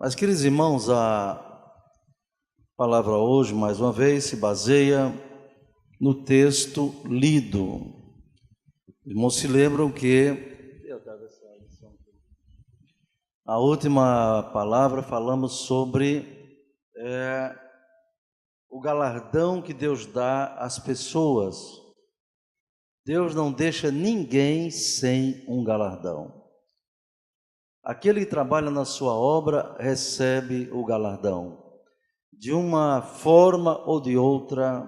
Mas, queridos irmãos, a palavra hoje, mais uma vez, se baseia no texto lido. Os irmãos se lembram que a última palavra falamos sobre o galardão que Deus dá às pessoas. Deus não deixa ninguém sem um galardão. Aquele que trabalha na sua obra recebe o galardão. De uma forma ou de outra,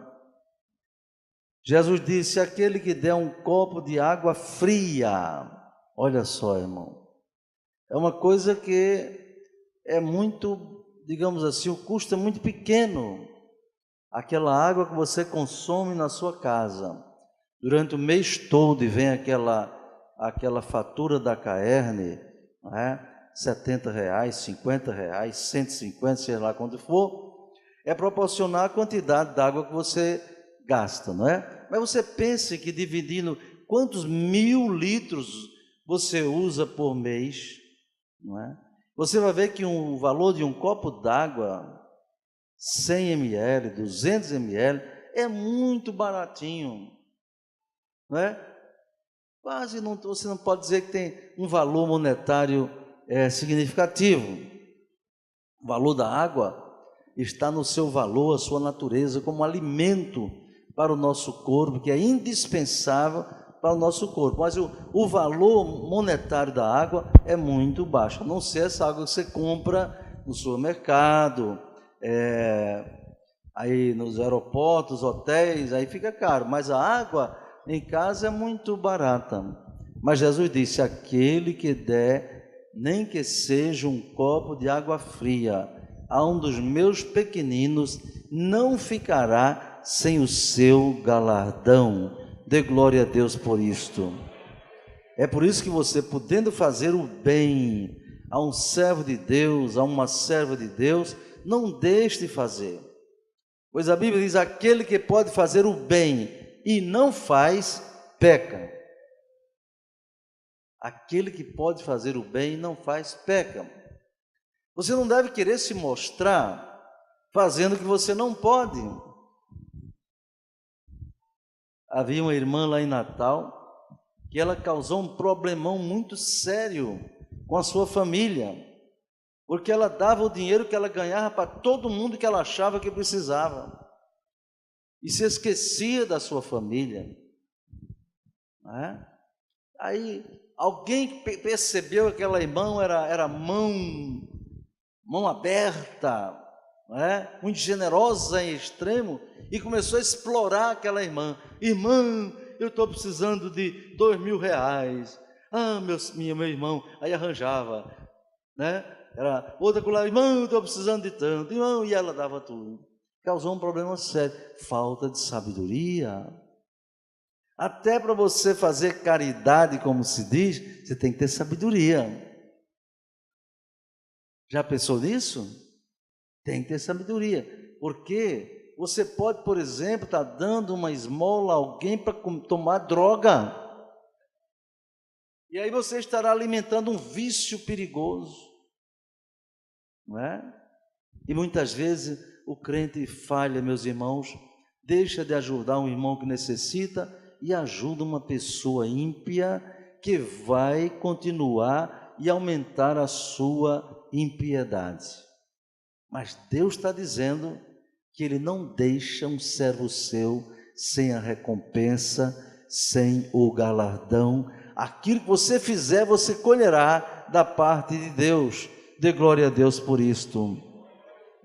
Jesus disse: aquele que der um copo de água fria, olha só, irmão, é uma coisa que é muito, digamos assim, o custo é muito pequeno. Aquela água que você consome na sua casa, durante o mês todo, e vem aquela fatura da Caerne, não é? R$70, R$50, 150, sei lá quanto for, é proporcionar a quantidade d'água que você gasta, não é? Mas você pense que dividindo quantos 1000 litros você usa por mês, não é? Você vai ver que o valor de um copo d'água, 100 ml, 200 ml, é muito baratinho, não é? Quase não, você não pode dizer que tem um valor monetário significativo. O valor da água está no seu valor, a sua natureza, como alimento para o nosso corpo, que é indispensável para o nosso corpo. Mas o valor monetário da água é muito baixo, a não ser essa água que você compra no supermercado, aí nos aeroportos, hotéis, aí fica caro, mas a água em casa é muito barata. Mas Jesus disse: aquele que der, nem que seja um copo de água fria, a um dos meus pequeninos, não ficará sem o seu galardão. Dê glória a Deus por isto. É por isso que você, podendo fazer o bem a um servo de Deus, a uma serva de Deus, não deixe de fazer. Pois a Bíblia diz: aquele que pode fazer o bem e não faz, peca. Aquele que pode fazer o bem e não faz, peca. Você não deve querer se mostrar fazendo o que você não pode. Havia uma irmã lá em Natal que ela causou um problemão muito sério com a sua família, porque ela dava o dinheiro que ela ganhava para todo mundo que ela achava que precisava e se esquecia da sua família, não é? Aí alguém percebeu que aquela irmã era mão aberta, não é? Muito generosa em extremo, e começou a explorar aquela irmã. Irmã, eu estou precisando de R$2.000. Meu irmão, aí arranjava, né? Era outra colar: irmão, eu estou precisando de tanto, irmão, e ela dava tudo. Causou um problema sério, falta de sabedoria. Até para você fazer caridade, como se diz, você tem que ter sabedoria. Já pensou nisso? Tem que ter sabedoria, porque você pode, por exemplo, estar dando uma esmola a alguém para tomar droga, e aí você estará alimentando um vício perigoso, não é? E muitas vezes o crente falha, meus irmãos, deixa de ajudar um irmão que necessita e ajuda uma pessoa ímpia que vai continuar e aumentar a sua impiedade. Mas Deus está dizendo que Ele não deixa um servo seu sem a recompensa, sem o galardão. Aquilo que você fizer, você colherá da parte de Deus. Dê glória a Deus por isto.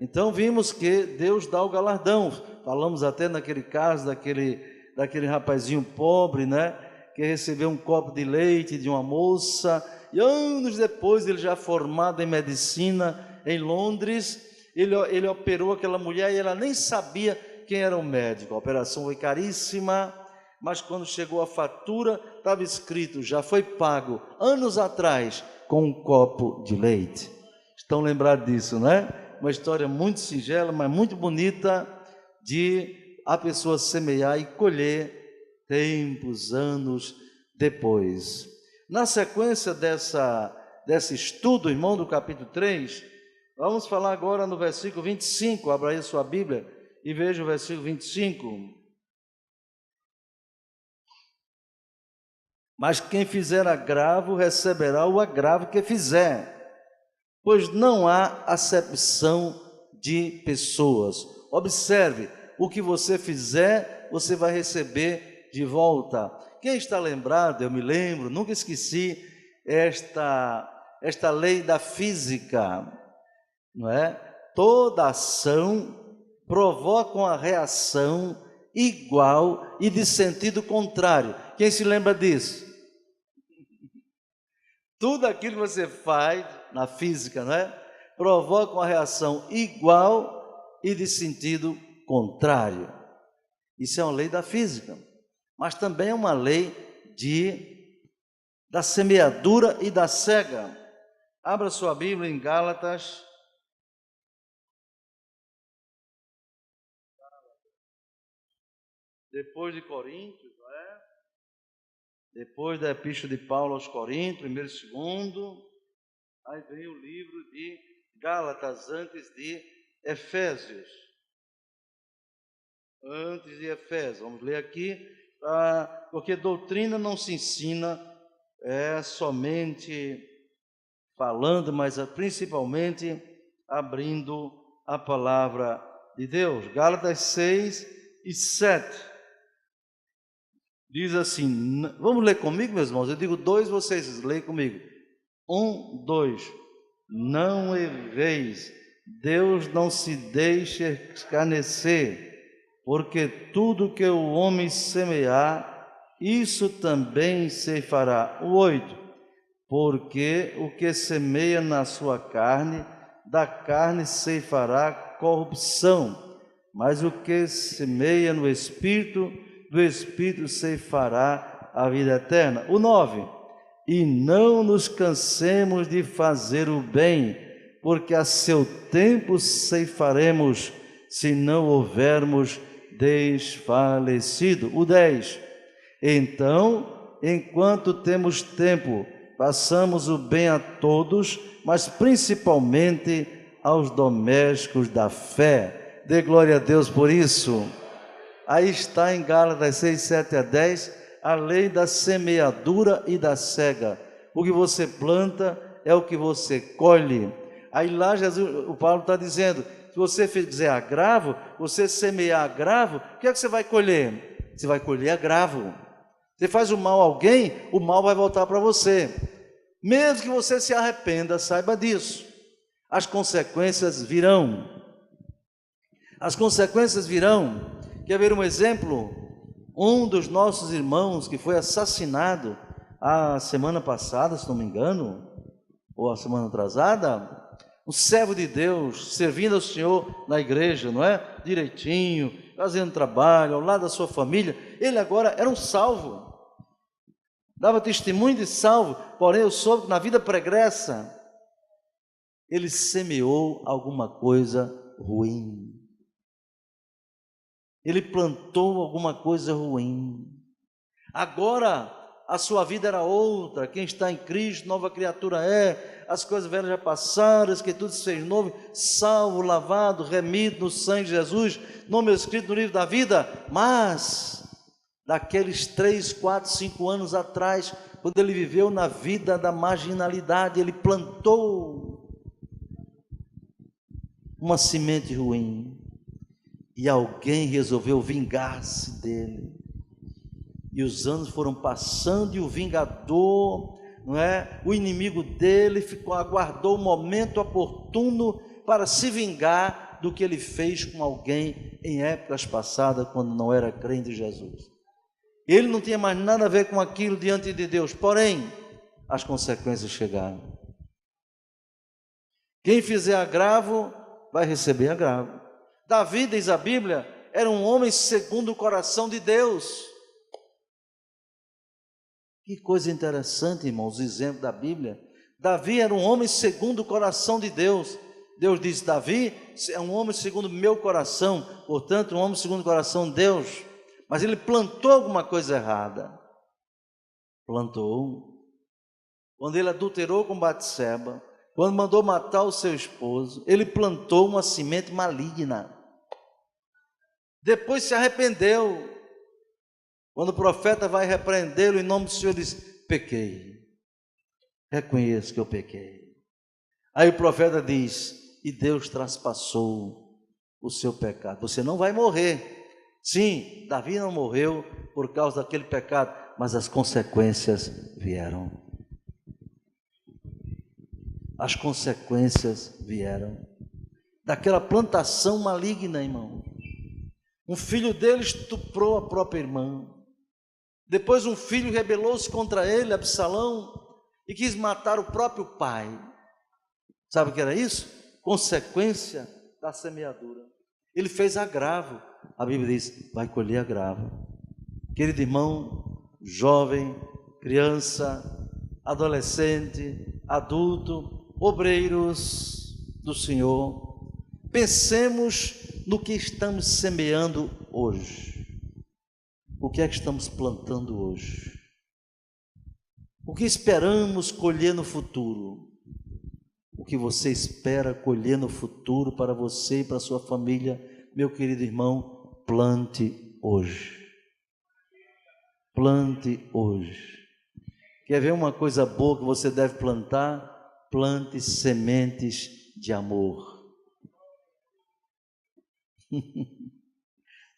Então vimos que Deus dá o galardão. Falamos até naquele caso daquele rapazinho pobre, né, que recebeu um copo de leite de uma moça, e anos depois, ele já formado em medicina em Londres, ele operou aquela mulher e ela nem sabia quem era o médico. A operação foi caríssima, mas quando chegou a fatura, estava escrito: já foi pago anos atrás com um copo de leite. Estão lembrados disso, né? Uma história muito singela, mas muito bonita, de a pessoa semear e colher tempos, anos depois. Na sequência desse estudo, irmão, do capítulo 3, Vamos falar agora no versículo 25, abra aí a sua Bíblia e veja o versículo 25. Mas quem fizer agravo, receberá o agravo que fizer, pois não há acepção de pessoas. Observe, o que você fizer, você vai receber de volta. Quem está lembrado, eu me lembro, nunca esqueci esta lei da física, não é? Toda ação provoca uma reação igual e de sentido contrário. Quem se lembra disso? Tudo aquilo que você faz na física, não é? Provoca uma reação igual e de sentido contrário. Isso é uma lei da física, mas também é uma lei da semeadura e da cega. Abra sua Bíblia em Gálatas. Depois de Coríntios, não é? Depois da Epístola de Paulo aos Coríntios, primeiro e segundo, aí vem o livro de Gálatas, antes de Efésios. Antes de Efésios, vamos ler aqui, porque doutrina não se ensina somente falando, mas principalmente abrindo a palavra de Deus. Gálatas 6 e 7. Diz assim, vamos ler comigo, meus irmãos? Eu digo 2, vocês leem comigo. 1, 2. Não erreis, Deus não se deixa escarnecer, porque tudo que o homem semear, isso também se fará. O 8. Porque o que semeia na sua carne, da carne se fará corrupção, mas o que semeia no Espírito, do Espírito se fará a vida eterna. O 9. E não nos cansemos de fazer o bem, porque a seu tempo ceifaremos, se não houvermos desfalecido. O 10. Então, enquanto temos tempo, façamos o bem a todos, mas principalmente aos domésticos da fé. Dê glória a Deus por isso. Aí está em Gálatas 6, 7 a 10, a lei da semeadura e da cega. O que você planta é o que você colhe. Aí lá o Paulo está dizendo, se você fizer agravo, você semear agravo, o que é que você vai colher? Você vai colher agravo. Você faz o mal a alguém, o mal vai voltar para você. Mesmo que você se arrependa, saiba disso. As consequências virão. As consequências virão. Quer ver um exemplo? Um dos nossos irmãos que foi assassinado a semana passada, se não me engano, ou a semana atrasada, um servo de Deus, servindo ao Senhor na igreja, não é? Direitinho, fazendo trabalho, ao lado da sua família. Ele agora era um salvo. Dava testemunho de salvo, porém eu soube que na vida pregressa ele semeou alguma coisa ruim. Ele plantou alguma coisa ruim. Agora a sua vida era outra. Quem está em Cristo, nova criatura é. As coisas velhas já passaram, que tudo se fez novo, salvo, lavado, remido no sangue de Jesus, nome escrito no livro da vida. Mas daqueles 3, 4, 5 anos atrás, quando ele viveu na vida da marginalidade, ele plantou uma semente ruim. E alguém resolveu vingar-se dele. E os anos foram passando e o vingador, não é? O inimigo dele aguardou o momento oportuno para se vingar do que ele fez com alguém em épocas passadas, quando não era crente em Jesus. Ele não tinha mais nada a ver com aquilo diante de Deus, porém, as consequências chegaram. Quem fizer agravo, vai receber agravo. Davi, diz a Bíblia, era um homem segundo o coração de Deus. Que coisa interessante, irmãos, o exemplo da Bíblia. Davi era um homem segundo o coração de Deus. Deus diz, Davi é um homem segundo o meu coração, portanto, um homem segundo o coração de Deus. Mas ele plantou alguma coisa errada. Plantou. Quando ele adulterou com Batseba, quando mandou matar o seu esposo, ele plantou uma semente maligna. Depois se arrependeu. Quando o profeta vai repreendê-lo, em nome do Senhor, diz: pequei, reconheço que eu pequei. Aí o profeta diz: e Deus traspassou o seu pecado. Você não vai morrer. Sim, Davi não morreu por causa daquele pecado, mas as consequências vieram. As consequências vieram daquela plantação maligna, irmão. Um filho dele estuprou a própria irmã. Depois um filho rebelou-se contra ele, Absalão, e quis matar o próprio pai. Sabe o que era isso? Consequência da semeadura. Ele fez agravo. A Bíblia diz: vai colher agravo. Querido irmão, jovem, criança, adolescente, adulto, obreiros do Senhor, pensemos no que estamos semeando hoje. O que é que estamos plantando hoje? O que esperamos colher no futuro? O que você espera colher no futuro para você e para a sua família, meu querido irmão, plante hoje. Plante hoje. Quer ver uma coisa boa que você deve plantar? Plante sementes de amor.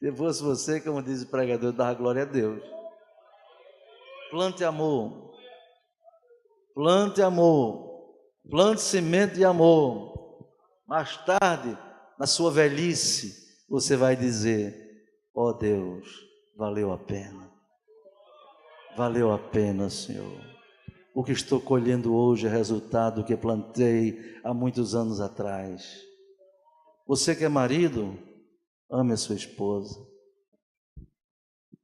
Se fosse você, como diz o pregador, dá glória a Deus. Plante amor. Plante amor. Plante semente de amor. Mais tarde, na sua velhice, você vai dizer: ó Deus, valeu a pena. Valeu a pena, Senhor. O que estou colhendo hoje é resultado do que plantei há muitos anos atrás. Você que é marido, ame a sua esposa.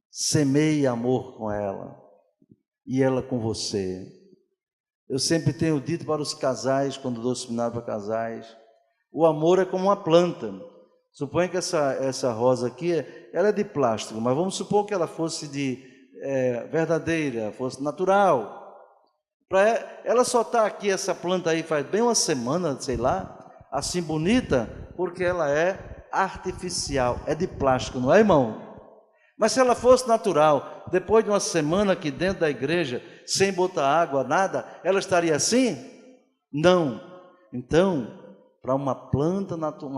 Semeie amor com ela e ela com você. Eu sempre tenho dito para os casais, quando dou seminário para casais, o amor é como uma planta. Suponha que essa rosa aqui, ela é de plástico, mas vamos supor que ela fosse verdadeira, fosse natural. Ela só está aqui, essa planta aí, faz bem uma semana, sei lá, assim bonita, porque ela é artificial, é de plástico, não é, irmão? Mas se ela fosse natural, depois de uma semana aqui dentro da igreja, sem botar água, nada, ela estaria assim? Não. Então, para uma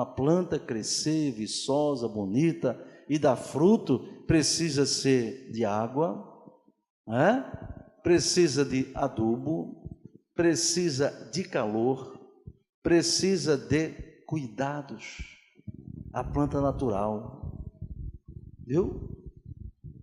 planta crescer, viçosa, bonita e dar fruto, precisa ser de água, precisa de adubo, precisa de calor, precisa de cuidados. A planta natural, viu?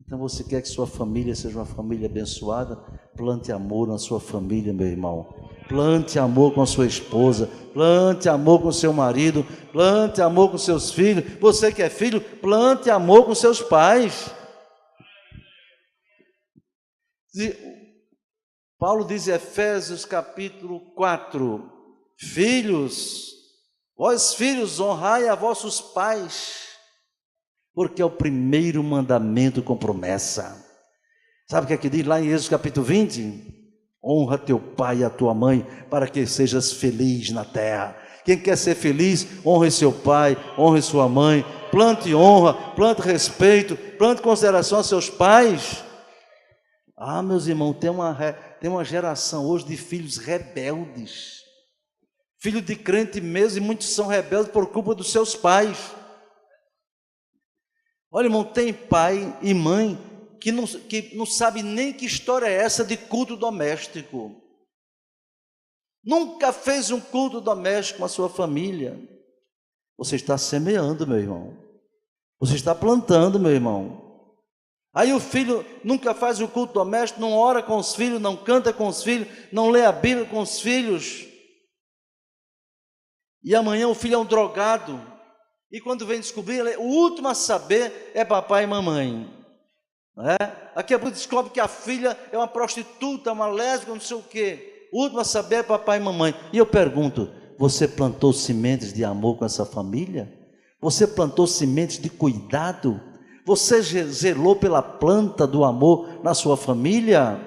Então você quer que sua família seja uma família abençoada? Plante amor na sua família, meu irmão. Plante amor com a sua esposa, plante amor com seu marido, plante amor com seus filhos. Você que é filho, plante amor com seus pais. Paulo diz em Efésios capítulo 4: filhos, vós filhos, honrai a vossos pais, porque é o primeiro mandamento com promessa. Sabe o que é que diz lá em Êxodo capítulo 20? Honra teu pai e a tua mãe, para que sejas feliz na terra. Quem quer ser feliz, honre seu pai, honre sua mãe, plante honra, plante respeito, plante consideração a seus pais. Meus irmãos, tem uma geração hoje de filhos rebeldes, filho de crente mesmo, e muitos são rebeldes por culpa dos seus pais. Olha, irmão, tem pai e mãe que não sabe nem que história é essa de culto doméstico. Nunca fez um culto doméstico com a sua família. Você está semeando, meu irmão. Você está plantando, meu irmão. Aí o filho nunca faz o culto doméstico, não ora com os filhos, não canta com os filhos, não lê a Bíblia com os filhos. E amanhã o filho é um drogado. E quando vem descobrir, o último a saber é papai e mamãe. Daqui a pouco descobre que a filha é uma prostituta, uma lésbica, não sei o quê. O último a saber é papai e mamãe. E eu pergunto: você plantou sementes de amor com essa família? Você plantou sementes de cuidado? Você zelou pela planta do amor na sua família?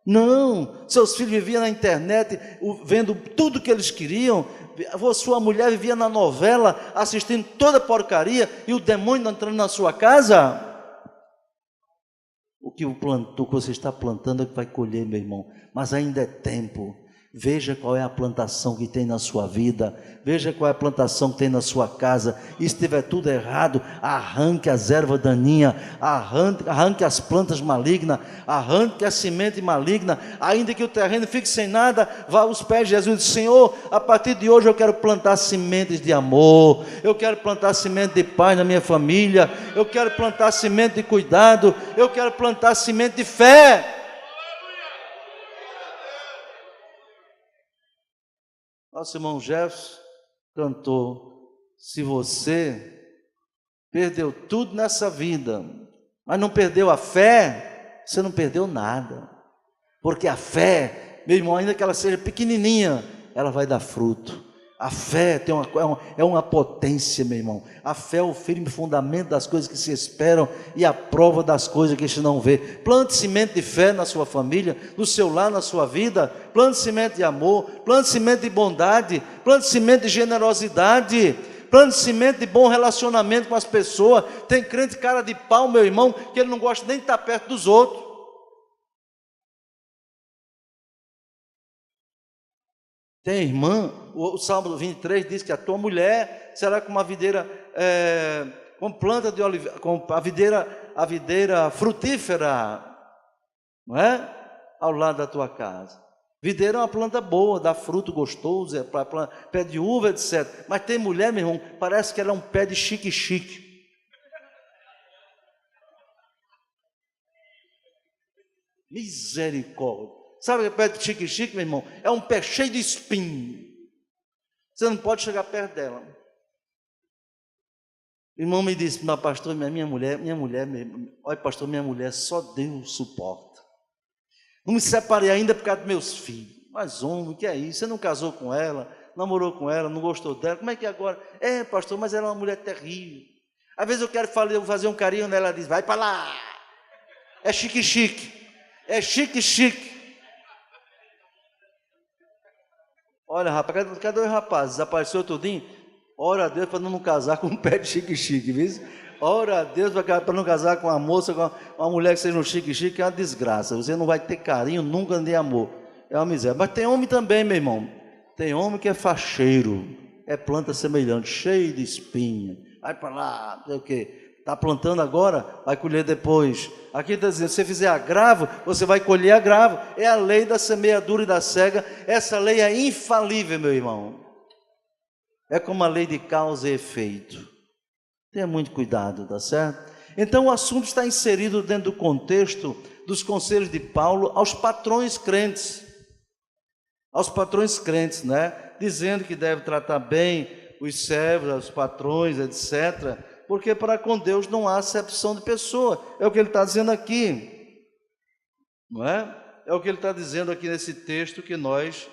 Não, seus filhos viviam na internet, vendo tudo que eles queriam, sua mulher vivia na novela, assistindo toda porcaria, e o demônio entrando na sua casa. O que você está plantando é que vai colher, meu irmão, mas ainda é tempo. Veja qual é a plantação que tem na sua vida, veja qual é a plantação que tem na sua casa, e se estiver tudo errado, arranque as ervas daninhas, arranque as plantas malignas, arranque a semente maligna, ainda que o terreno fique sem nada, vá aos pés de Jesus e diz: Senhor, a partir de hoje eu quero plantar sementes de amor, eu quero plantar semente de paz na minha família, eu quero plantar semente de cuidado, eu quero plantar semente de fé. Nosso irmão Jefferson cantou: se você perdeu tudo nessa vida, mas não perdeu a fé, você não perdeu nada. Porque a fé, meu irmão, ainda que ela seja pequenininha, ela vai dar fruto. A fé é uma potência, meu irmão. A fé é o firme fundamento das coisas que se esperam e a prova das coisas que se não vê. Plante semente de fé na sua família, no seu lar, na sua vida. Plante semente de amor, plante semente de bondade, plante semente de generosidade, plante semente de bom relacionamento com as pessoas. Tem crente cara de pau, meu irmão, que ele não gosta nem de estar perto dos outros. Tem irmã, o Salmo 23 diz que a tua mulher será como uma videira, com planta de oliveira, com a videira frutífera, não é? Ao lado da tua casa. Videira é uma planta boa, dá fruto gostoso, é para pé de uva, etc. Mas tem mulher, meu irmão, parece que ela é um pé de chique-chique. Misericórdia. Sabe o que é pé de chique-chique, meu irmão? É um pé cheio de espinho. Você não pode chegar perto dela. O irmão me disse: mas pastor, minha mulher, olha pastor, minha mulher só Deus suporta. Não me separei ainda por causa dos meus filhos. Mas homem, o que é isso? Você não casou com ela, namorou com ela, não gostou dela, como é que agora? Pastor, mas ela é uma mulher terrível. Às vezes eu quero fazer um carinho nela, ela diz: vai para lá. É chique-chique. É chique-chique. Olha, rapaz, cadê os rapazes? Desapareceu tudinho? Ora a Deus para não casar com um pé de chique-chique, viu? Ora a Deus para não casar com uma moça, com uma mulher que seja um chique-chique, é uma desgraça. Você não vai ter carinho nunca nem amor. É uma miséria. Mas tem homem também, meu irmão. Tem homem que é facheiro, é planta semelhante, cheio de espinha. Vai para lá, não sei o quê. Está plantando agora, vai colher depois. Aqui está dizendo: se você fizer agravo, você vai colher agravo. É a lei da semeadura e da cega. Essa lei é infalível, meu irmão. É como a lei de causa e efeito. Tenha muito cuidado, tá certo? Então o assunto está inserido dentro do contexto dos conselhos de Paulo aos patrões crentes. Aos patrões crentes, né? Dizendo que deve tratar bem os servos, os patrões, etc., porque para com Deus não há acepção de pessoa. É o que ele está dizendo aqui, não é? É o que ele está dizendo aqui nesse texto que nós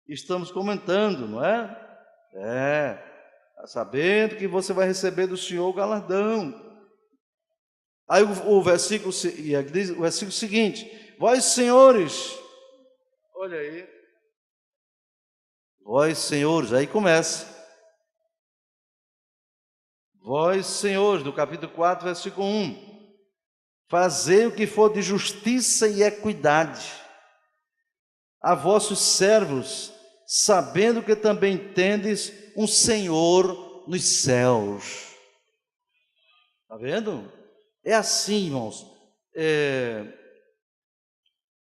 estamos comentando, não é? Sabendo que você vai receber do Senhor o galardão. Aí o versículo seguinte: vós senhores, olha aí, vós senhores, aí começa. Vós, senhores, do capítulo 4, versículo 1, fazei o que for de justiça e equidade a vossos servos, sabendo que também tendes um Senhor nos céus. Está vendo? É assim, irmãos.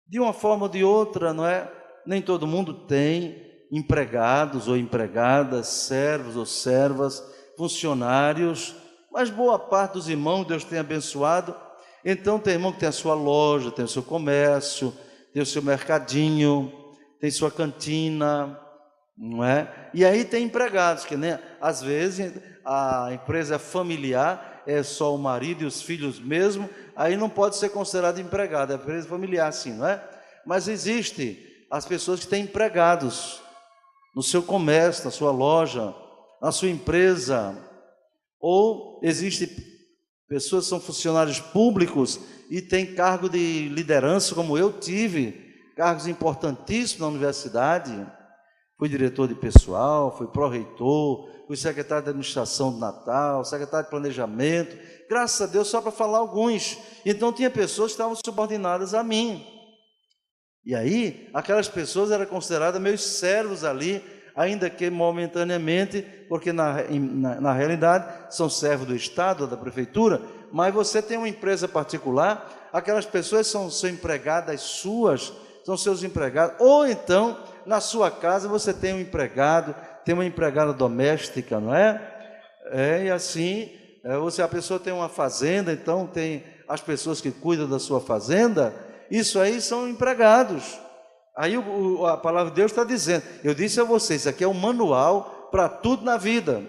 De uma forma ou de outra, não é? Nem todo mundo tem empregados ou empregadas, servos ou servas, funcionários, mas boa parte dos irmãos Deus tem abençoado. Então tem irmão que tem a sua loja, tem o seu comércio, tem o seu mercadinho, tem sua cantina, não é? E aí tem empregados, que nem às vezes a empresa é familiar, é só o marido e os filhos mesmo, aí não pode ser considerado empregado, é empresa familiar sim, não é? Mas existe as pessoas que têm empregados no seu comércio, na sua loja, na sua empresa, ou existe pessoas que são funcionários públicos e tem cargo de liderança, como eu tive, cargos importantíssimos na universidade. Fui diretor de pessoal, fui pró-reitor, fui secretário de administração do Natal, secretário de planejamento, graças a Deus, só para falar alguns. Então tinha pessoas que estavam subordinadas a mim. E aí, aquelas pessoas eram consideradas meus servos ali, ainda que momentaneamente, porque na realidade são servos do Estado, da Prefeitura, mas você tem uma empresa particular, aquelas pessoas são empregadas suas, são seus empregados, ou então, na sua casa você tem um empregado, tem uma empregada doméstica, não é? E assim, a pessoa tem uma fazenda, então tem as pessoas que cuidam da sua fazenda, isso aí são empregados. Aí a palavra de Deus está dizendo, eu disse a vocês, isso aqui é um manual para tudo na vida.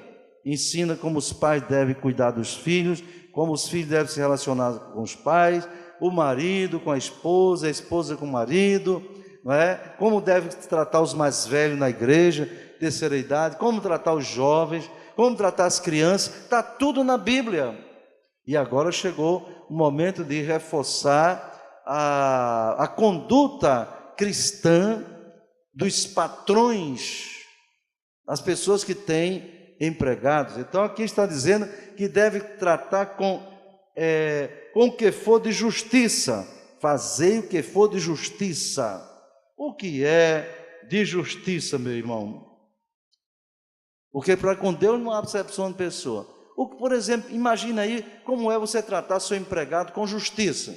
Ensina como os pais devem cuidar dos filhos, como os filhos devem se relacionar com os pais, o marido com a esposa com o marido, não é? Como deve tratar os mais velhos na igreja, terceira idade, como tratar os jovens, como tratar as crianças, está tudo na Bíblia. E agora chegou o momento de reforçar a conduta cristã dos patrões, as pessoas que têm empregados. Então aqui está dizendo que deve tratar com o que for de justiça, fazei o que for de justiça. O que é de justiça, meu irmão? Porque para com Deus não há acepção de pessoa. Por exemplo, imagina aí como é você tratar seu empregado com justiça.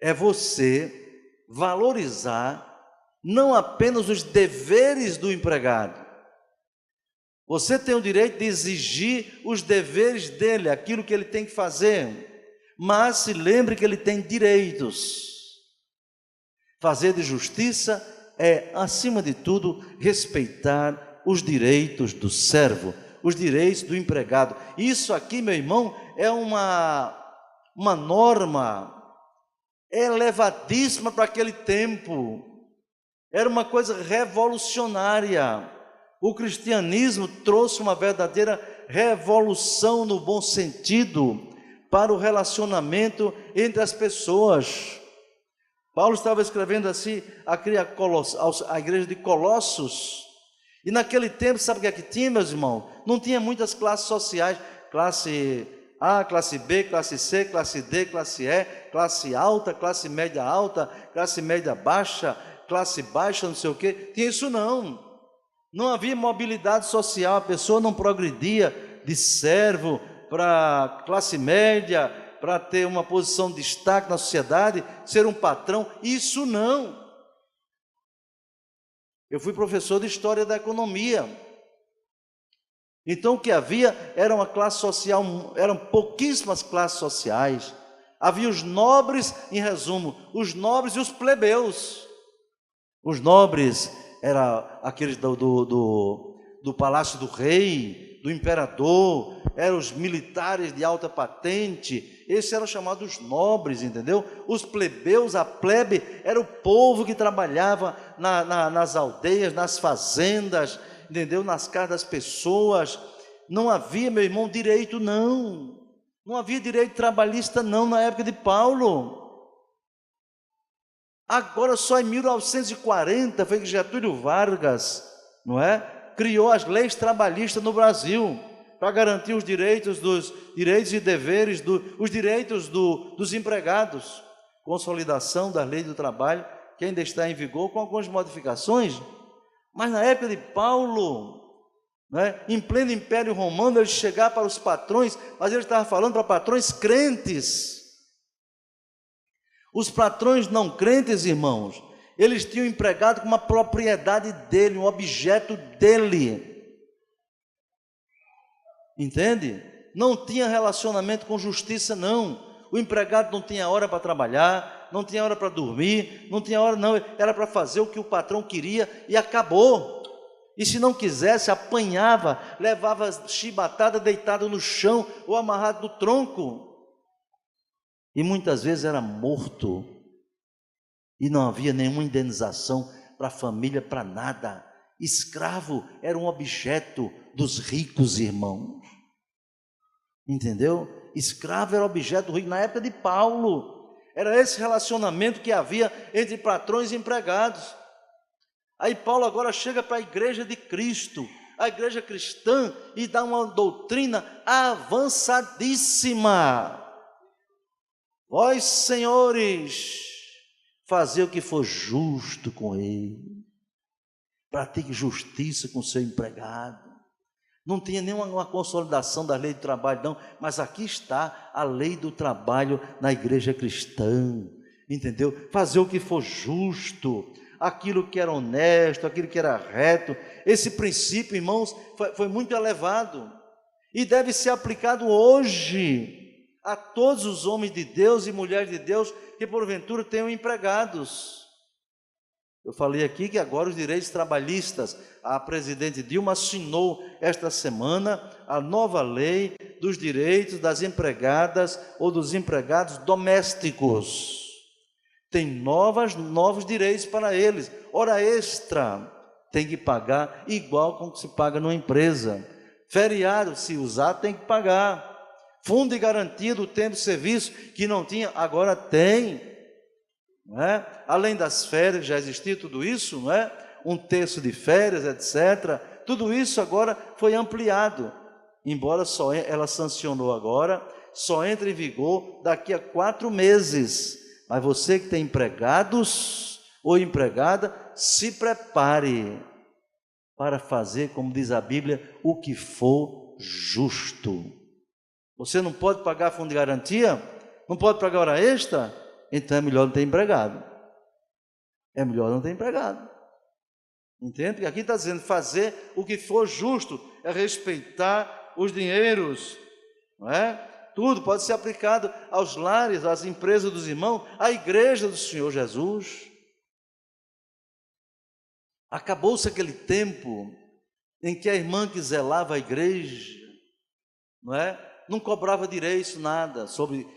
É você valorizar não apenas os deveres do empregado. Você tem o direito de exigir os deveres dele, aquilo que ele tem que fazer, mas se lembre que ele tem direitos. Fazer de justiça é, acima de tudo, respeitar os direitos do servo, os direitos do empregado. Isso aqui, meu irmão, é uma norma elevadíssima para aquele tempo. Era uma coisa revolucionária. O cristianismo trouxe uma verdadeira revolução no bom sentido para o relacionamento entre as pessoas. Paulo estava escrevendo assim a igreja de Colossos, e naquele tempo, sabe o que é que tinha, meus irmãos? Não tinha muitas classes sociais, classe A, classe B, classe C, classe D, classe E, classe alta, classe média alta, classe média baixa, classe baixa, não sei o quê. Tinha isso não. Não havia mobilidade social, a pessoa não progredia de servo para classe média, para ter uma posição de destaque na sociedade, ser um patrão, isso não. Eu fui professor de História da Economia. Então o que havia era uma classe social, eram pouquíssimas classes sociais. Havia os nobres, em resumo, os nobres e os plebeus. Os nobres eram aqueles do palácio do rei, do imperador, eram os militares de alta patente, esses eram chamados nobres, entendeu? Os plebeus, a plebe, era o povo que trabalhava nas aldeias, nas fazendas, entendeu? Nas casas das pessoas. Não havia, meu irmão, direito não. Não havia direito trabalhista não na época de Paulo. Agora só em 1940 foi que Getúlio Vargas, não é? Criou as leis trabalhistas no Brasil para garantir os direitos e deveres, os direitos dos empregados. Consolidação da lei do trabalho, que ainda está em vigor com algumas modificações. Mas na época de Paulo, né, em pleno Império Romano, ele chegava para os patrões, mas ele estava falando para patrões crentes. Os patrões não crentes, irmãos, eles tinham empregado com uma propriedade dele, um objeto dele. Entende? Não tinha relacionamento com justiça, não. O empregado não tinha hora para trabalhar, não tinha hora para dormir, não tinha hora, não. Era para fazer o que o patrão queria e acabou. E se não quisesse, apanhava, levava chibatada deitado no chão ou amarrado no tronco. E muitas vezes era morto. E não havia nenhuma indenização para a família, para nada. Escravo era um objeto dos ricos, irmãos. Entendeu? Escravo era objeto do rico. Na época de Paulo, era esse relacionamento que havia entre patrões e empregados. Aí Paulo agora chega para a igreja de Cristo, a igreja cristã, e dá uma doutrina avançadíssima. Vós, senhores, fazer o que for justo com ele. Pratique justiça com o seu empregado. Não tinha nenhuma consolidação da lei do trabalho, não, mas aqui está a lei do trabalho na igreja cristã, entendeu? Fazer o que for justo, aquilo que era honesto, aquilo que era reto. Esse princípio, irmãos, foi muito elevado e deve ser aplicado hoje a todos os homens de Deus e mulheres de Deus que porventura tenham empregados. Eu falei aqui que agora os direitos trabalhistas, a presidente Dilma assinou esta semana a nova lei dos direitos das empregadas ou dos empregados domésticos. Tem novos direitos para eles. Hora extra tem que pagar igual como se paga numa empresa. Feriado, se usar, tem que pagar. Fundo de garantia do tempo de serviço, que não tinha, agora tem. Não é? Além das férias, já existia tudo isso, não é? 1/3 de férias, etc. Tudo isso agora foi ampliado, embora ela sancionou agora, só entra em vigor daqui a 4 meses. Mas você que tem empregados ou empregada, se prepare para fazer, como diz a Bíblia, o que for justo. Você não pode pagar fundo de garantia? Não pode pagar hora extra? Então é melhor não ter empregado. É melhor não ter empregado. Entende? Porque aqui está dizendo fazer o que for justo, é respeitar os dinheiros, não é? Tudo pode ser aplicado aos lares, às empresas dos irmãos, à igreja do Senhor Jesus. Acabou-se aquele tempo em que a irmã que zelava a igreja, não é? Não cobrava direito, nada,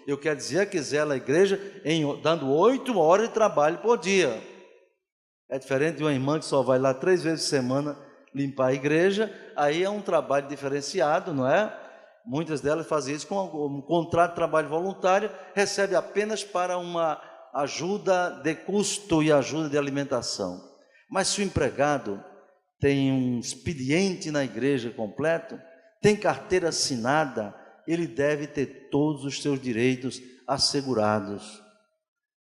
eu quero dizer que zela a igreja dando 8 horas de trabalho por dia. É diferente de uma irmã que só vai lá 3 vezes por semana limpar a igreja, aí é um trabalho diferenciado, não é? Muitas delas fazem isso com um contrato de trabalho voluntário, recebe apenas para uma ajuda de custo e ajuda de alimentação. Mas se o empregado tem um expediente na igreja completo, tem carteira assinada, ele deve ter todos os seus direitos assegurados.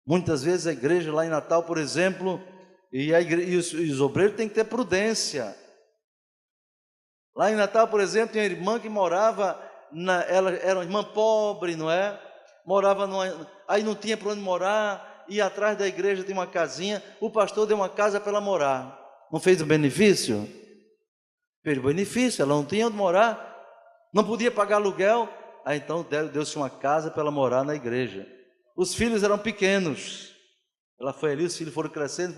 Muitas vezes a igreja lá em Natal, por exemplo, e os obreiros têm que ter prudência. Lá em Natal, por exemplo, tem uma irmã que morava, ela era uma irmã pobre, não é? Morava aí não tinha para onde morar, e atrás da igreja tem uma casinha, o pastor deu uma casa para ela morar. Não fez o benefício? Fez o benefício, ela não tinha onde morar, não podia pagar aluguel, aí então deu-se uma casa para ela morar na igreja. Os filhos eram pequenos, ela foi ali, os filhos foram crescendo,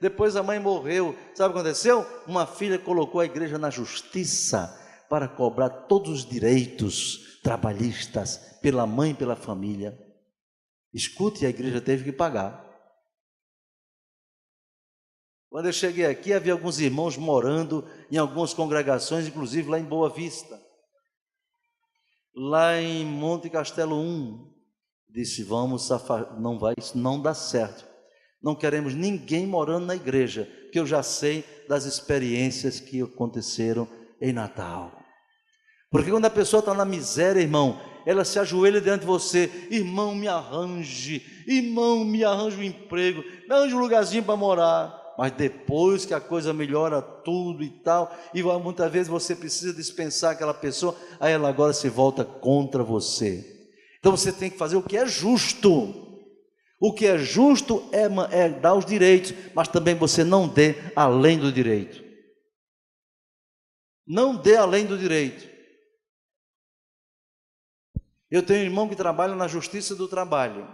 depois a mãe morreu. Sabe o que aconteceu? Uma filha colocou a igreja na justiça para cobrar todos os direitos trabalhistas pela mãe e pela família. Escute, a igreja teve que pagar. Quando eu cheguei aqui, havia alguns irmãos morando em algumas congregações, inclusive lá em Boa Vista, lá em Monte Castelo 1. Disse, isso não dá certo. Não queremos ninguém morando na igreja, que eu já sei das experiências que aconteceram em Natal. Porque quando a pessoa está na miséria, irmão, ela se ajoelha diante de você, irmão, me arranje um emprego, me arranje um lugarzinho para morar. Mas depois que a coisa melhora tudo e tal, e muitas vezes você precisa dispensar aquela pessoa, aí ela agora se volta contra você. Então você tem que fazer o que é justo. O que é justo é dar os direitos, mas também você não dê além do direito. Não dê além do direito. Eu tenho um irmão que trabalha na Justiça do Trabalho.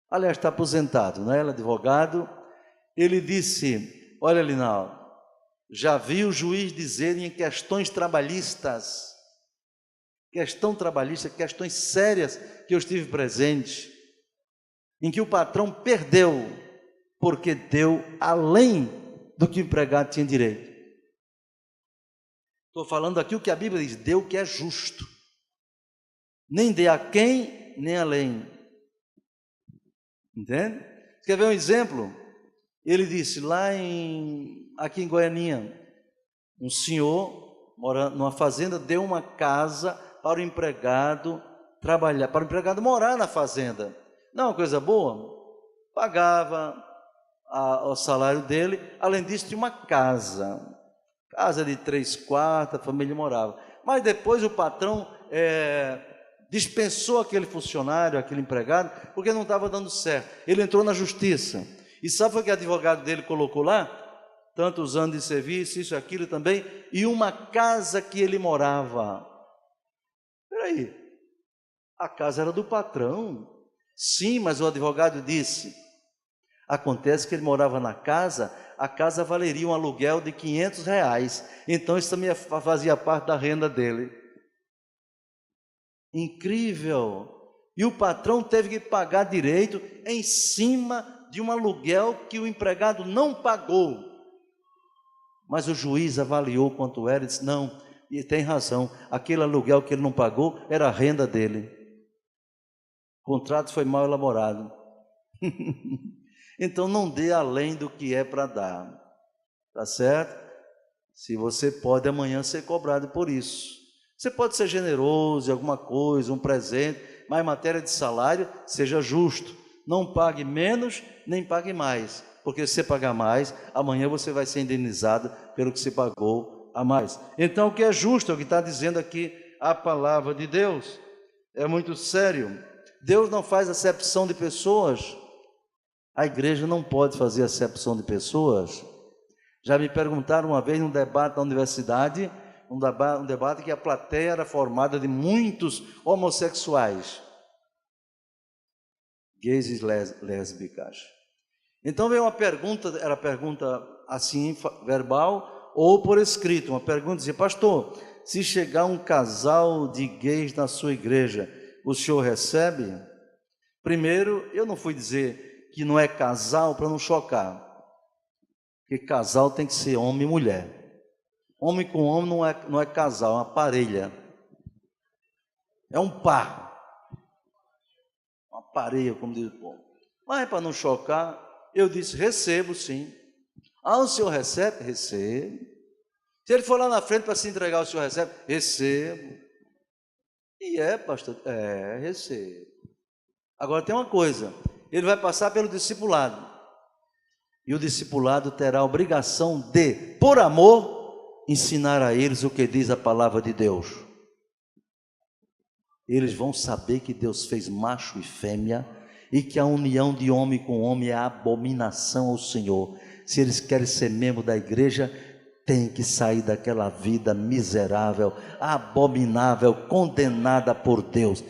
Aliás, está aposentado, né? Ele é advogado. Ele disse, olha, Linaldo, já vi o juiz dizer em questões trabalhistas, questões sérias que eu estive presente, em que o patrão perdeu, porque deu além do que o empregado tinha direito. Estou falando aqui o que a Bíblia diz, deu o que é justo. nem dê a quem, nem além. Entende? Quer ver um exemplo? Ele disse, aqui em Goianinha, um senhor, morando numa fazenda, deu uma casa para o empregado trabalhar, para o empregado morar na fazenda. Não é uma coisa boa? Pagava o salário dele, além disso tinha uma casa de 3 quartos, a família morava. Mas depois o patrão dispensou aquele funcionário, aquele empregado, porque não estava dando certo. Ele entrou na justiça. E sabe o que o advogado dele colocou lá? Tantos anos de serviço, isso, aquilo também, e uma casa que ele morava. Espera aí, a casa era do patrão. Sim, mas o advogado disse, acontece que ele morava na casa, a casa valeria um aluguel de R$500, então isso também fazia parte da renda dele. Incrível! E o patrão teve que pagar direito em cima de um aluguel que o empregado não pagou. Mas o juiz avaliou quanto era e disse, não, e tem razão, aquele aluguel que ele não pagou era a renda dele. O contrato foi mal elaborado. Então não dê além do que é para dar, tá certo? Se você pode amanhã ser cobrado por isso. Você pode ser generoso em alguma coisa, um presente, mas em matéria de salário, seja justo. Não pague menos, nem pague mais, porque se você pagar mais, amanhã você vai ser indenizado pelo que você pagou a mais. Então o que é justo, é o que está dizendo aqui a palavra de Deus. É muito sério. Deus não faz acepção de pessoas. A igreja não pode fazer acepção de pessoas. Já me perguntaram uma vez num debate na universidade, um debate que a plateia era formada de muitos homossexuais, gays e lésbicas. Então veio uma pergunta, era pergunta assim, verbal ou por escrito, uma pergunta dizia, pastor, se chegar um casal de gays na sua igreja, o senhor recebe? Primeiro, eu não fui dizer que não é casal para não chocar, porque casal tem que ser homem e mulher. Homem com homem não é casal, é uma parelha, é um par, uma pareia, como diz o povo. Mas para não chocar, eu disse, recebo sim. Ah, o senhor recebe? Recebo. Se ele for lá na frente para se entregar, o senhor recebe? Recebo. E pastor? Recebo. Agora tem uma coisa, ele vai passar pelo discipulado, e o discipulado terá a obrigação de, por amor, ensinar a eles o que diz a palavra de Deus. Eles vão saber que Deus fez macho e fêmea, e que a união de homem com homem é abominação ao Senhor. Se eles querem ser membro da igreja, tem que sair daquela vida miserável, abominável, condenada por Deus.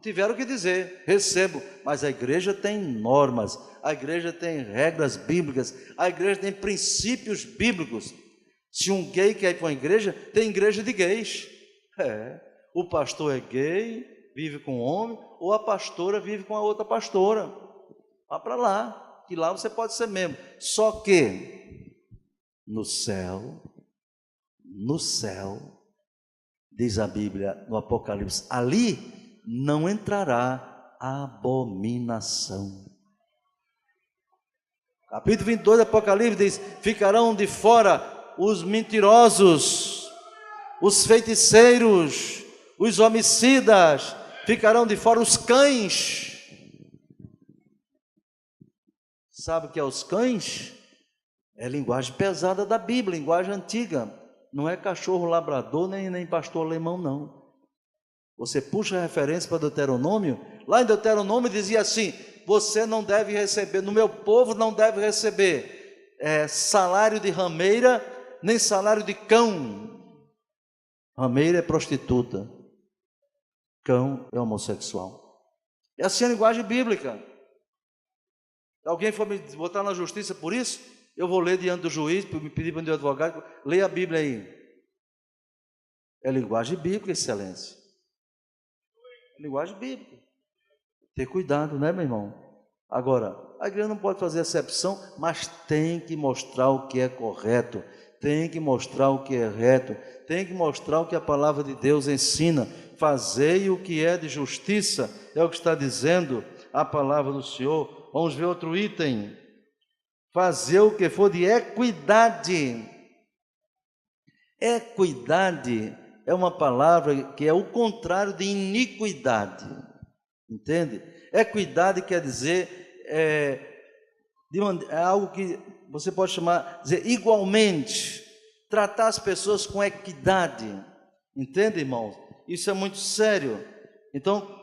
Tiveram que dizer, recebo, mas a igreja tem normas, a igreja tem regras bíblicas, a igreja tem princípios bíblicos. Se um gay quer ir para uma igreja, tem igreja de gays. O pastor é gay, vive com um homem, ou a pastora vive com a outra pastora. Vá para lá, que lá você pode ser membro. Só que no céu, diz a Bíblia no Apocalipse, ali não entrará a abominação. Capítulo 22 do Apocalipse diz, ficarão de fora os mentirosos, os feiticeiros, os homicidas, ficarão de fora os cães. Sabe o que é os cães? É linguagem pesada da Bíblia, linguagem antiga. Não é cachorro labrador, nem pastor alemão, não. Você puxa a referência para Deuteronômio, lá em Deuteronômio dizia assim, você não deve receber, no meu povo não deve receber salário de rameira, nem salário de cão. Rameira é prostituta, cão é homossexual. É assim a linguagem bíblica. Alguém for me botar na justiça por isso, eu vou ler diante do juiz, me pedir para o meu advogado, leia a Bíblia aí. É linguagem bíblica, excelência. É linguagem bíblica. Ter cuidado, né, meu irmão? Agora, a igreja não pode fazer exceção, mas tem que mostrar o que é correto, tem que mostrar o que é reto, tem que mostrar o que a palavra de Deus ensina. fazei o que é de justiça, é o que está dizendo a palavra do Senhor. Vamos ver outro item. Fazer o que for de equidade. Equidade é uma palavra que é o contrário de iniquidade, entende? Equidade quer dizer, é algo que você pode chamar, dizer igualmente, tratar as pessoas com equidade, entende, irmãos? Isso é muito sério. Então,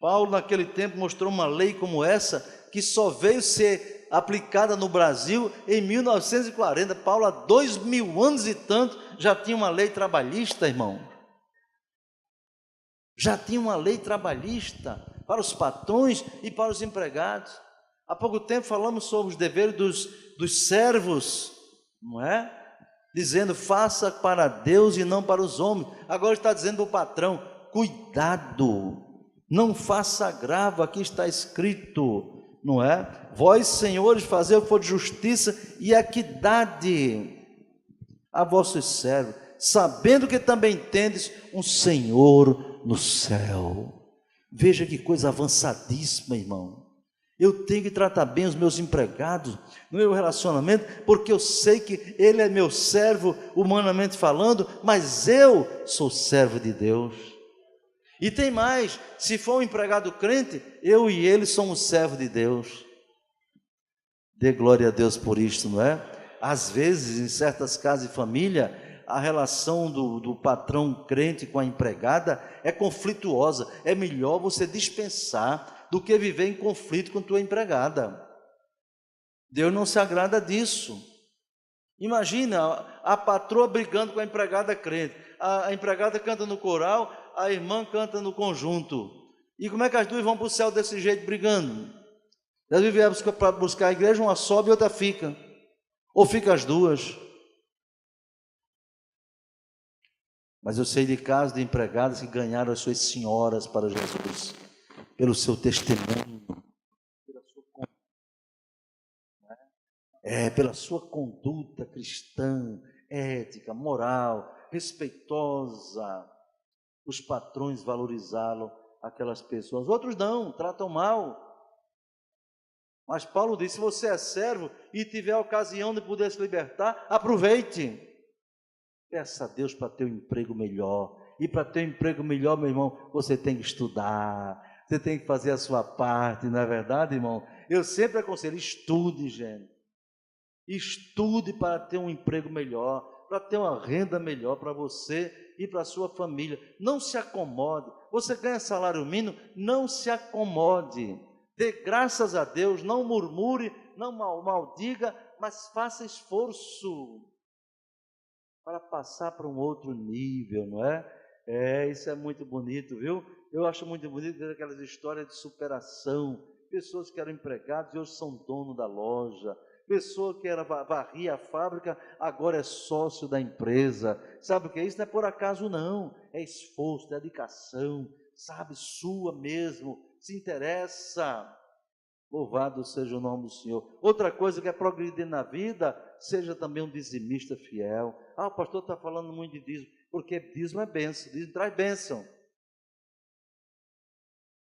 Paulo naquele tempo mostrou uma lei como essa, que só veio ser aplicada no Brasil em 1940. Paulo, há 2000 anos e tanto, já tinha uma lei trabalhista, irmão. Já tinha uma lei trabalhista para os patrões e para os empregados. Há pouco tempo falamos sobre os deveres dos servos, não é? Dizendo, faça para Deus e não para os homens. Agora está dizendo o patrão, cuidado, não faça agravo, aqui está escrito, não é? Vós, senhores, fazei o que for de justiça e equidade a vossos servos, sabendo que também tendes um Senhor no céu. Veja que coisa avançadíssima, irmão. Eu tenho que tratar bem os meus empregados no meu relacionamento, porque eu sei que ele é meu servo, humanamente falando, mas eu sou servo de Deus. E tem mais, se for um empregado crente, eu e ele somos servos de Deus. Dê glória a Deus por isto, não é? Às vezes, em certas casas de família, a relação do patrão crente com a empregada é conflituosa. É melhor você dispensar do que viver em conflito com tua empregada. Deus não se agrada disso. Imagina a patroa brigando com a empregada crente. A empregada canta no coral, a irmã canta no conjunto. E como é que as duas vão para o céu desse jeito brigando? Às vezes vieram para buscar a igreja, uma sobe e outra fica. Ou fica as duas. Mas eu sei de casos de empregadas que ganharam as suas senhoras para Jesus, pelo seu testemunho, pela sua conduta cristã, ética, moral, respeitosa. Os patrões valorizaram aquelas pessoas. Outros não, tratam mal. Mas Paulo disse, se você é servo e tiver a ocasião de poder se libertar, aproveite. Peça a Deus para ter um emprego melhor. E para ter um emprego melhor, meu irmão, você tem que estudar. Você tem que fazer a sua parte, não é verdade, irmão? Eu sempre aconselho, estude, gente. Estude para ter um emprego melhor, para ter uma renda melhor para você e para a sua família. Não se acomode. Você ganha salário mínimo, não se acomode. Dê graças a Deus, não murmure, não maldiga, mas faça esforço para passar para um outro nível, não é? Isso é muito bonito, viu? Eu acho muito bonito ver aquelas histórias de superação. Pessoas que eram empregados e hoje são dono da loja. Pessoa que varria a fábrica, agora é sócio da empresa. Sabe o que é isso? Não é por acaso não, é esforço, dedicação, sabe, sua mesmo, se interessa. Louvado seja o nome do Senhor. Outra coisa que é progredir na vida, seja também um dizimista fiel. O pastor está falando muito de dízimo, porque dízimo é bênção, dízimo traz bênção.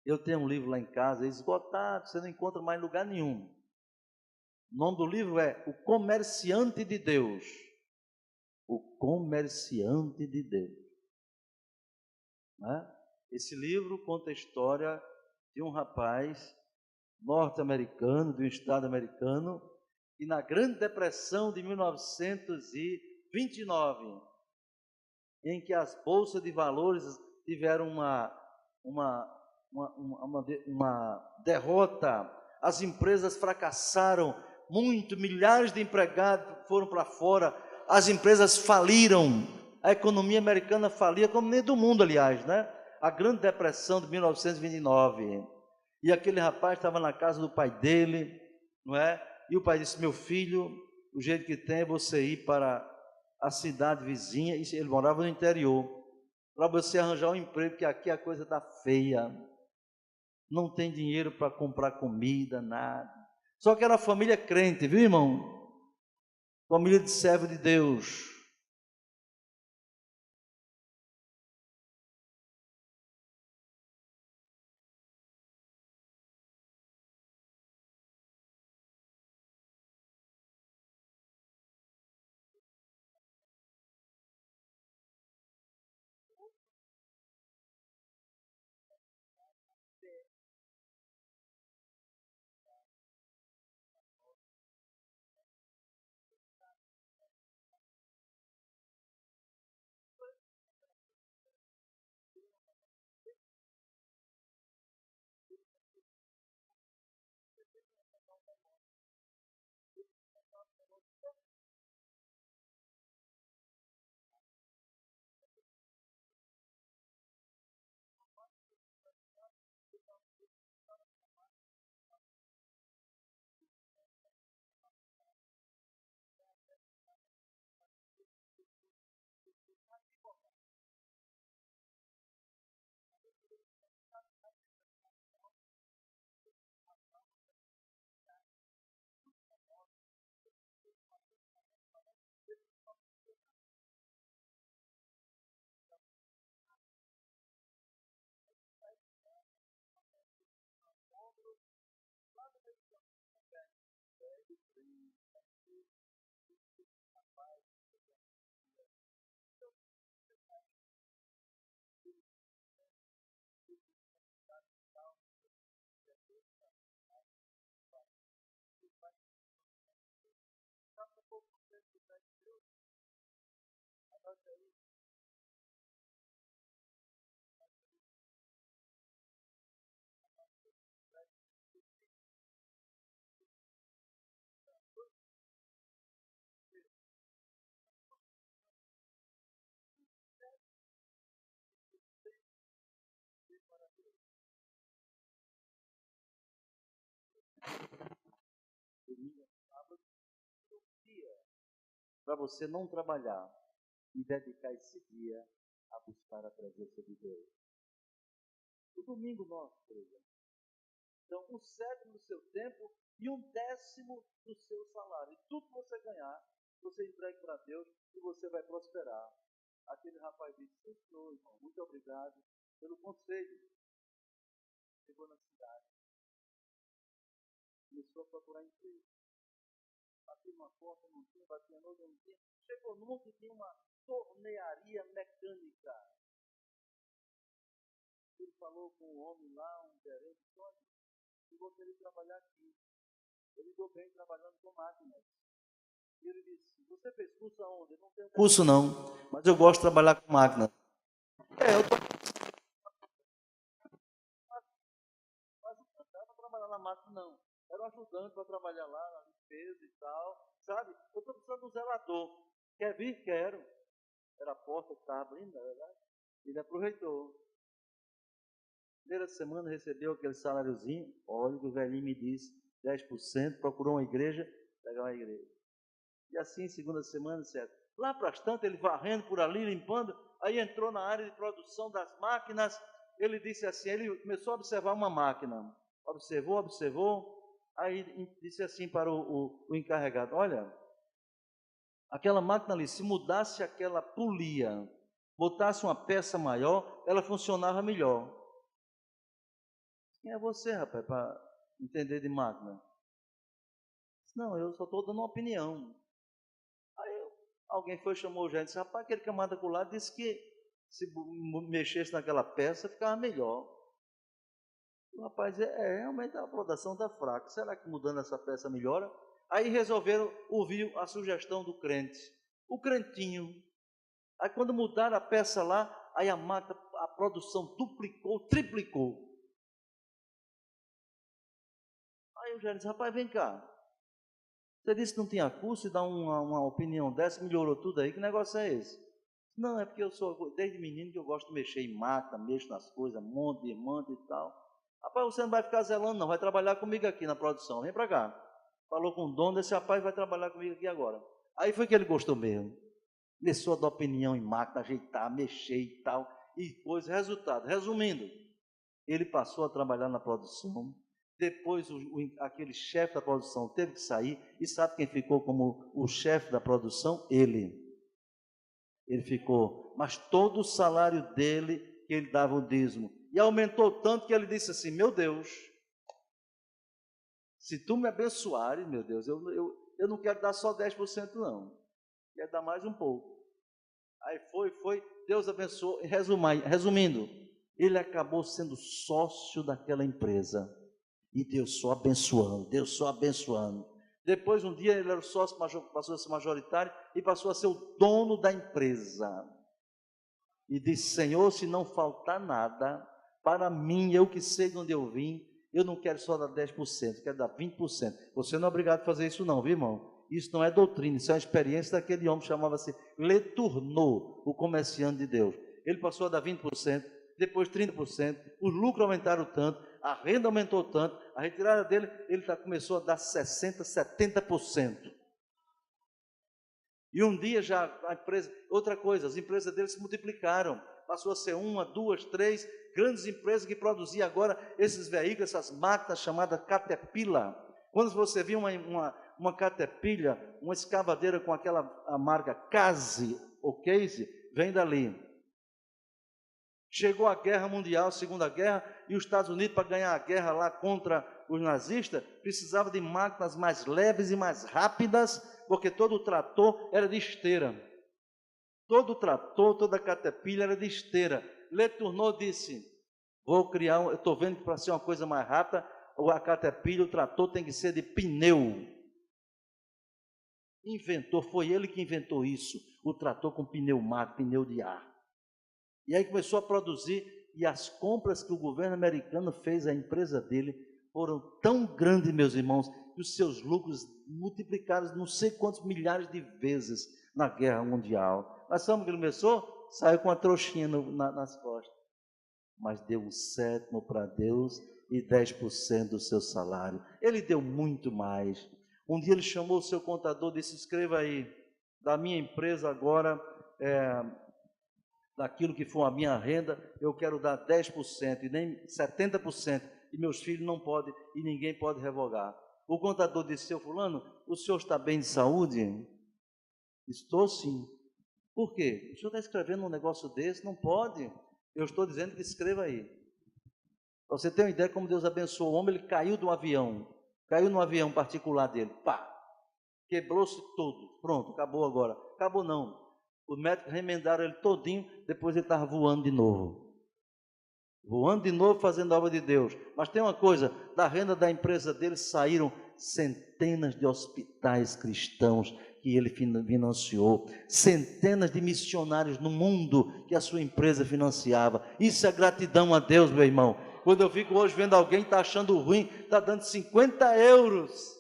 Eu tenho um livro lá em casa, esgotado, você não encontra mais em lugar nenhum. O nome do livro é O Comerciante de Deus. O Comerciante de Deus. Né? Esse livro conta a história de um rapaz norte-americano, de um estado americano, e na Grande Depressão de 1929, em que as bolsas de valores tiveram uma derrota, as empresas fracassaram, milhares de empregados foram para fora, as empresas faliram, a economia americana falia, como nem do mundo, aliás, né? A Grande Depressão de 1929, e aquele rapaz estava na casa do pai dele, não é? E o pai disse, meu filho, o jeito que tem é você ir para a cidade vizinha, e ele morava no interior, para você arranjar um emprego, porque aqui a coisa está feia, não tem dinheiro para comprar comida, nada. Só que era família crente, viu, irmão? Família de servo de Deus. Para você não trabalhar e dedicar esse dia a buscar a presença de Deus. O domingo nosso, por exemplo. Então, um sétimo do seu tempo e um décimo do seu salário. E tudo que você ganhar, você entregue para Deus e você vai prosperar. Aquele rapaz disse: Senhor, irmão, muito obrigado pelo conselho. Chegou na cidade, começou a procurar emprego. Bateu uma porta, não tinha, batia noutra, não tinha. Chegou num que tinha uma tornearia mecânica. Ele falou com o homem lá, um gerente, olha, eu gostaria de trabalhar aqui. Ele ficou bem trabalhando com máquinas. E ele disse: você fez curso aonde? Eu não tenho curso não, mas eu gosto de trabalhar com máquinas. Eu estou... Mas não estava trabalhando na máquina, não. Era um ajudante para trabalhar lá, na limpeza e tal. Sabe? Eu estou precisando de um zelador. Quer vir? Quero. Era a porta que estava abrindo, na verdade. Ele aproveitou. Primeira semana recebeu aquele saláriozinho. Olha o que o velhinho me disse: 10%, procurou uma igreja, pegar uma igreja. E assim, segunda semana, certo. Lá para as tantas, ele varrendo por ali, limpando, aí entrou na área de produção das máquinas. Ele disse assim, ele começou a observar uma máquina. Observou, aí disse assim para o encarregado: olha, aquela máquina ali, se mudasse aquela polia, botasse uma peça maior, ela funcionava melhor. Quem é você, rapaz, para entender de máquina? Não, eu só estou dando uma opinião. Aí alguém foi, chamou o gerente e disse: rapaz, aquele camarada com lado disse que se mexesse naquela peça ficava melhor. O rapaz disse: realmente a produção está fraca. Será que mudando essa peça melhora? Aí resolveram ouvir a sugestão do crente, o crentinho. Aí quando mudaram a peça lá, aí a máquina, a produção duplicou, triplicou. Aí o gerente disse: rapaz, vem cá. Você disse que não tinha curso e dá uma opinião dessa, melhorou tudo aí, que negócio é esse? Não, é porque eu sou, desde menino que eu gosto de mexer em máquina, mexo nas coisas, monto e tal. Rapaz, você não vai ficar zelando não, vai trabalhar comigo aqui na produção, vem para cá. Falou com o dono, esse rapaz vai trabalhar comigo aqui agora. Aí foi que ele gostou mesmo. Começou a dar opinião em máquina, ajeitar, mexer e tal. E depois, resultado, resumindo, ele passou a trabalhar na produção. Depois aquele chefe da produção teve que sair. E sabe quem ficou como o chefe da produção? Ele ficou, mas todo o salário dele, que ele dava o dízimo, e aumentou tanto que ele disse assim: meu Deus, se tu me abençoares, meu Deus, eu não quero dar só 10% não, quero dar mais um pouco. Aí foi, Deus abençoou. Resumindo, ele acabou sendo sócio daquela empresa, e Deus só abençoando. Depois, um dia, ele era o sócio, passou a ser majoritário e passou a ser o dono da empresa. E disse: Senhor, se não faltar nada, para mim, eu que sei de onde eu vim, eu não quero só dar 10%, quero dar 20%. Você não é obrigado a fazer isso não, viu, irmão? Isso não é doutrina, isso é uma experiência daquele homem que chamava-se Letourneau, o comerciante de Deus. Ele passou a dar 20%, depois 30%, os lucros aumentaram tanto, a renda aumentou tanto, a retirada dele, ele começou a dar 60%, 70%. E um dia já a empresa, outra coisa, as empresas dele se multiplicaram, passou a ser 1, 2, 3 grandes empresas que produziam agora esses veículos, essas máquinas chamadas Caterpillar. Quando você viu uma Caterpillar, uma escavadeira com aquela marca Case ou Case, vem dali. Chegou a Guerra Mundial, Segunda Guerra, e os Estados Unidos, para ganhar a guerra lá contra os nazistas, precisava de máquinas mais leves e mais rápidas, porque todo o trator era de esteira. Todo o trator, toda a Caterpillar era de esteira. Letourneau disse, vou criar, eu estou vendo que para ser uma coisa mais rápida, a Caterpillar, o trator tem que ser de pneu. Inventou, foi ele que inventou isso, o trator com pneumático, pneu de ar. E aí começou a produzir, e as compras que o governo americano fez à empresa dele foram tão grandes, meus irmãos, que os seus lucros multiplicaram não sei quantos milhares de vezes na Guerra Mundial. Mas sabe o que ele começou? Saiu com uma trouxinha nas costas. Mas deu 1/7 para Deus e 10% do seu salário. Ele deu muito mais. Um dia ele chamou o seu contador e disse, escreva aí, da minha empresa agora, daquilo que for a minha renda, eu quero dar 10% e nem 70%, e meus filhos não podem, e ninguém pode revogar. O contador disse, seu fulano, o senhor está bem de saúde? Estou sim. Por quê? O senhor está escrevendo um negócio desse? Não pode. Eu estou dizendo que escreva aí. Para você ter uma ideia como Deus abençoou o homem, ele caiu de um avião, caiu no avião particular dele, pá, quebrou-se todo, pronto, acabou agora. Acabou não. Os médicos remendaram ele todinho, depois ele estava voando de novo. Voando de novo, fazendo a obra de Deus. Mas tem uma coisa, da renda da empresa dele saíram centenas de hospitais cristãos que ele financiou, centenas de missionários no mundo que a sua empresa financiava. Isso é gratidão a Deus, meu irmão. Quando eu fico hoje vendo alguém que está achando ruim, está dando 50 euros.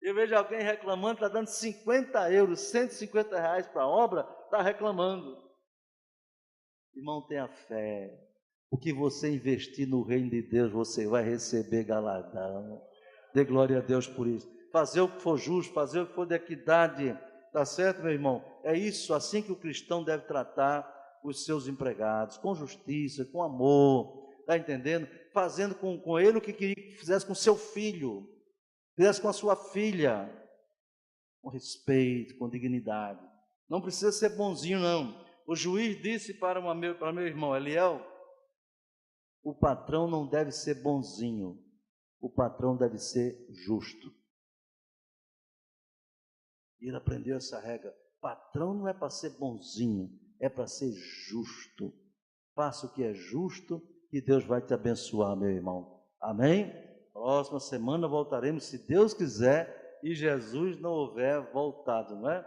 Eu vejo alguém reclamando, está dando 50 euros, 150 reais para a obra, está reclamando. Irmão, tenha fé. O que você investir no reino de Deus, você vai receber galardão. Dê glória a Deus por isso. Fazer o que for justo, fazer o que for de equidade. Está certo, meu irmão? É isso, assim que o cristão deve tratar os seus empregados, com justiça, com amor. Está entendendo? Fazendo com ele o que queria que fizesse com seu filho. Fizesse com a sua filha, com respeito, com dignidade. Não precisa ser bonzinho, não. O juiz disse para meu irmão Eliel, o patrão não deve ser bonzinho, o patrão deve ser justo. E ele aprendeu essa regra. Patrão não é para ser bonzinho, é para ser justo. Faça o que é justo e Deus vai te abençoar, meu irmão. Amém? Próxima semana voltaremos, se Deus quiser, e Jesus não houver voltado, não é?